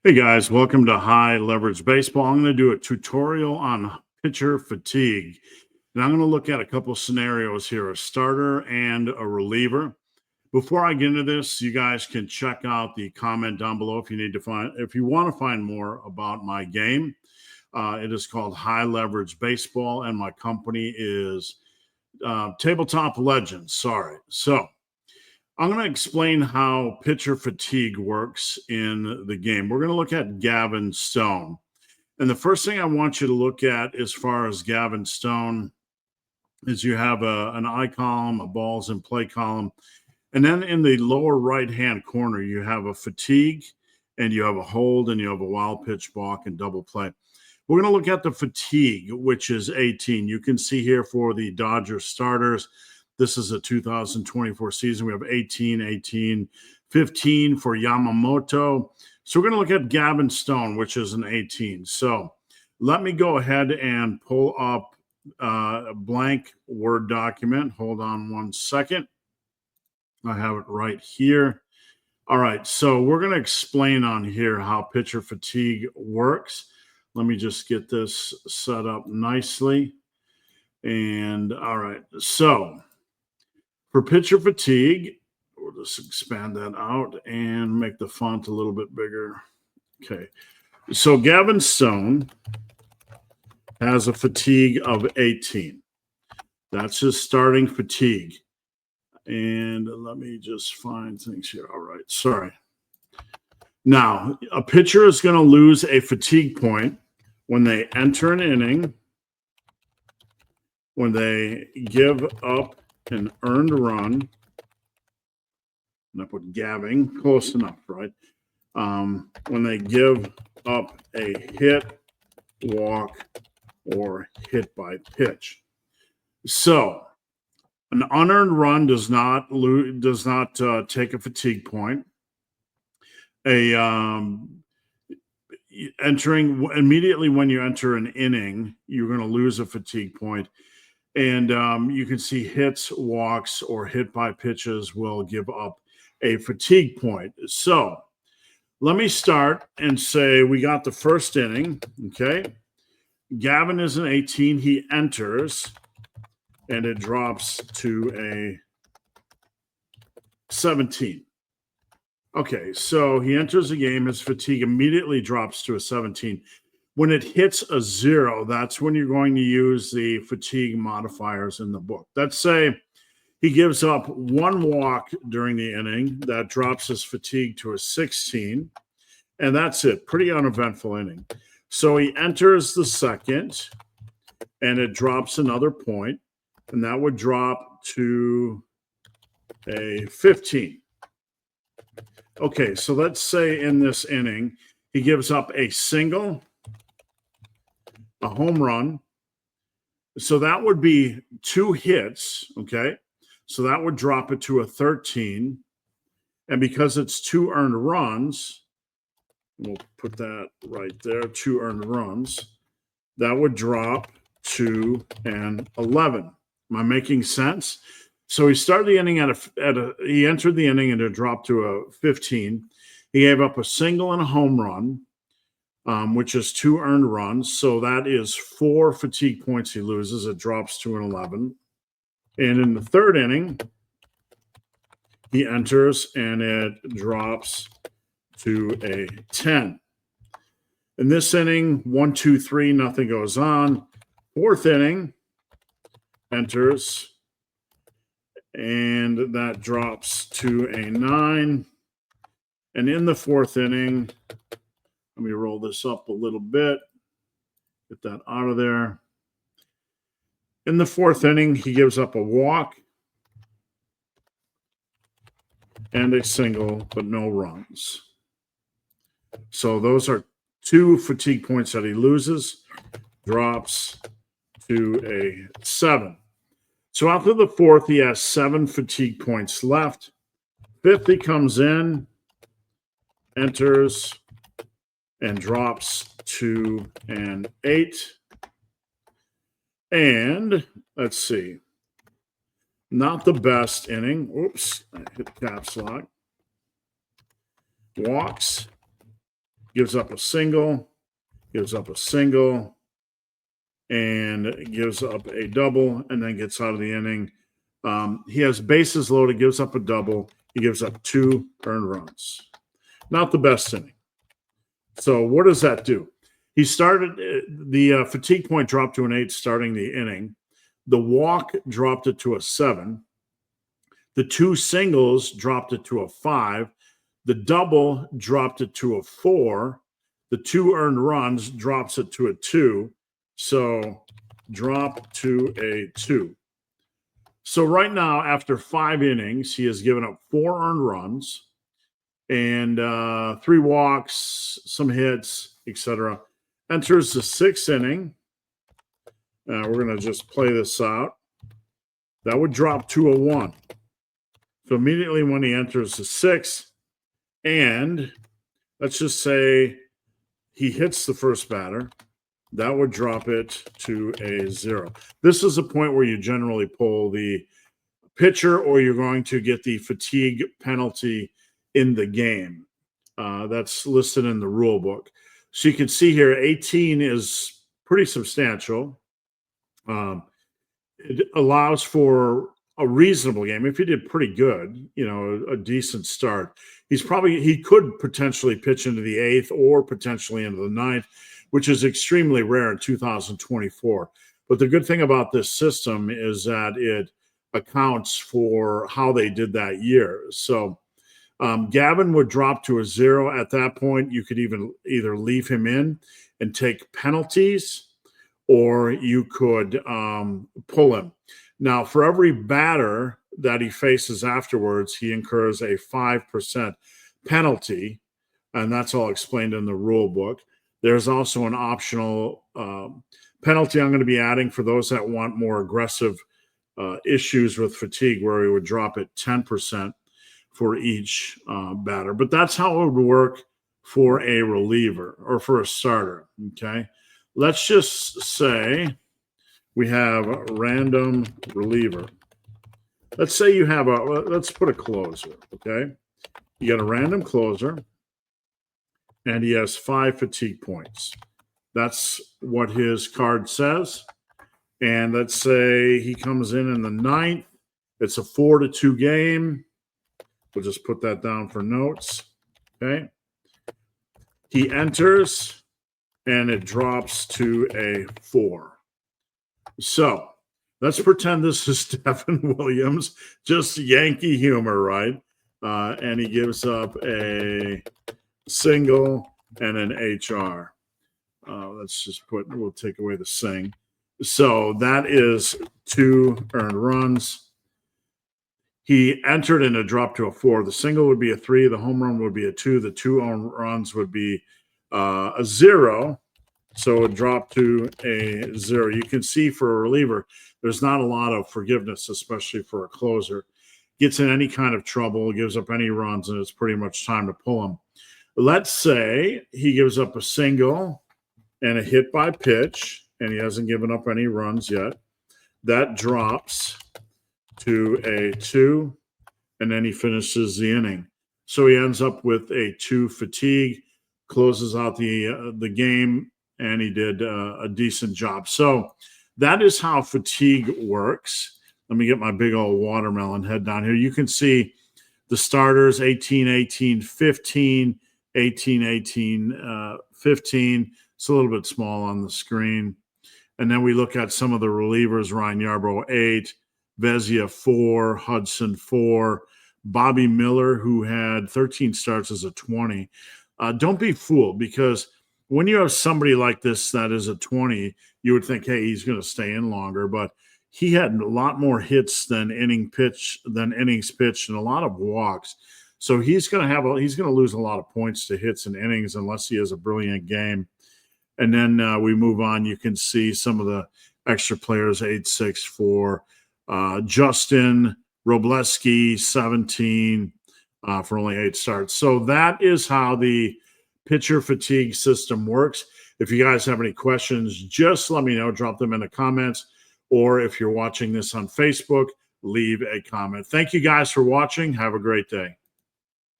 Hey guys, welcome to High Leverage Baseball. I'm going to do a tutorial on pitcher fatigue. And I'm going to look at a couple scenarios here, a starter and a reliever. Before I get into this, you guys can check out the comment down below if you want to find more about my game. It is called High Leverage Baseball, and my company is Tabletop Legends. So I'm going to explain how pitcher fatigue works in the game. We're going to look at Gavin Stone. And the first thing I want you to look at as far as Gavin Stone is you have an I column, a balls in play column. And then in the lower right-hand corner, you have a fatigue, and you have a hold, and you have a wild pitch, balk, and double play. We're going to look at the fatigue, which is 18. You can see here for the Dodgers starters, this is a 2024 season. We have 18, 18, 15 for Yamamoto. So we're going to look at Gavin Stone, which is an 18. So let me go ahead and pull up a blank Word document. Hold on one second. I have it right here. All right, so we're going to explain on here how pitcher fatigue works. Let me just get this set up nicely. And all right, so for pitcher fatigue, we'll just expand that out and make the font a little bit bigger. Okay, so Gavin Stone has a fatigue of 18. That's his starting fatigue. And let me just find things here. All right, sorry. Now, a pitcher is going to lose a fatigue point when they enter an inning, when they give up an earned run. And I put Gavin, close enough, right? When they give up a hit, walk, or hit by pitch. So an unearned run does not take a fatigue point. Entering immediately when you enter an inning, you're going to lose a fatigue point. And you can see hits, walks, or hit by pitches will give up a fatigue point. So let me start and say we got the first inning. Okay. Gavin is an 18. He enters, and it drops to a 17. Okay, so he enters the game. His fatigue immediately drops to a 17. When it hits a 0, that's when you're going to use the fatigue modifiers in the book. Let's say he gives up one walk during the inning. That drops his fatigue to a 16. And that's it. Pretty uneventful inning. So he enters the second, and it drops another point, and that would drop to a 15. Okay, so let's say in this inning, he gives up a single, a home run. So that would be 2 hits, okay? So that would drop it to a 13. And because it's 2 earned runs, we'll put that right there, 2 earned runs, that would drop to an 11. Am I making sense? So he started the inning he entered the inning and it dropped to a 15. He gave up a single and a home run, which is 2 earned runs. So that is 4 fatigue points he loses. It drops to an 11. And in the third inning, he enters and it drops to a 10. In this inning, 1, 2, 3, nothing goes on. Fourth inning, enters, and that drops to a 9. And in the fourth inning, let me roll this up a little bit, get that out of there. In the fourth inning, he gives up a walk and a single, but no runs. So those are 2 fatigue points that he loses, drops to a 7. So after the fourth, he has 7 fatigue points left. Fifth, he comes in, enters, and drops to an 8. And let's see, not the best inning. Oops, I hit caps lock. Walks, gives up a single, gives up a single, and gives up a double, and then gets out of the inning. He has bases loaded, gives up a double. He gives up 2 earned runs. Not the best inning. So what does that do? He started, the fatigue point dropped to an 8 starting the inning. The walk dropped it to a 7. The 2 singles dropped it to a 5. The double dropped it to a 4. The 2 earned runs drops it to a 2. So drop to a 2. So right now, after 5 innings, he has given up 4 earned runs and 3 walks, some hits, etc. Enters the 6th inning. We're going to just play this out. That would drop to a 1. So immediately when he enters the 6th, and let's just say he hits the first batter, that would drop it to a 0. This is a point where you generally pull the pitcher or you're going to get the fatigue penalty in the game. That's listed in the rule book. So you can see here 18 is pretty substantial. It allows for a reasonable game. If he did pretty good, a decent start, he could potentially pitch into the 8th or potentially into the 9th, which is extremely rare in 2024. But the good thing about this system is that it accounts for how they did that year. So Gavin would drop to a 0. At that point, you could either leave him in and take penalties, or you could pull him. Now, for every batter that he faces afterwards, he incurs a 5% penalty, and that's all explained in the rule book. There's also an optional penalty I'm going to be adding for those that want more aggressive issues with fatigue, where he would drop it 10% for each batter. But that's how it would work for a reliever or for a starter, okay? Let's just say we have a random reliever. Let's say you have let's put a closer, okay? You got a random closer, and he has 5 fatigue points. That's what his card says. And let's say he comes in the 9th. It's a 4-2 game. We'll just put that down for notes, okay? He enters, and it drops to a 4. So let's pretend this is Devin Williams, just Yankee humor, right? And he gives up a single and an HR. We'll take away the sing. So that is 2 earned runs. He entered and it dropped to a 4. The single would be a 3. The home run would be a 2. The 2 earned runs would be a 0. So it dropped to a 0. You can see for a reliever, there's not a lot of forgiveness, especially for a closer. Gets in any kind of trouble, gives up any runs, and it's pretty much time to pull him. Let's say he gives up a single and a hit by pitch, and he hasn't given up any runs yet. That drops to a 2, and then he finishes the inning. So he ends up with a 2 fatigue, closes out the game, and he did a decent job. So that is how fatigue works. Let me get my big old watermelon head down here. You can see the starters, 18, 18, 15, 18, 18, 15. It's a little bit small on the screen. And then we look at some of the relievers: Ryan Yarbrough, 8, Vezia, 4, Hudson, 4, Bobby Miller, who had 13 starts, as a 20. Don't be fooled, because when you have somebody like this that is a 20, you would think, hey, he's going to stay in longer. But he had a lot more hits than innings pitched, and a lot of walks. So he's going to lose a lot of points to hits and innings unless he has a brilliant game. And then we move on. You can see some of the extra players: 8-6 for Justin Robleski, 17 for only 8 starts. So that is how the pitcher fatigue system works. If you guys have any questions, just let me know. Drop them in the comments. Or if you're watching this on Facebook, leave a comment. Thank you guys for watching. Have a great day.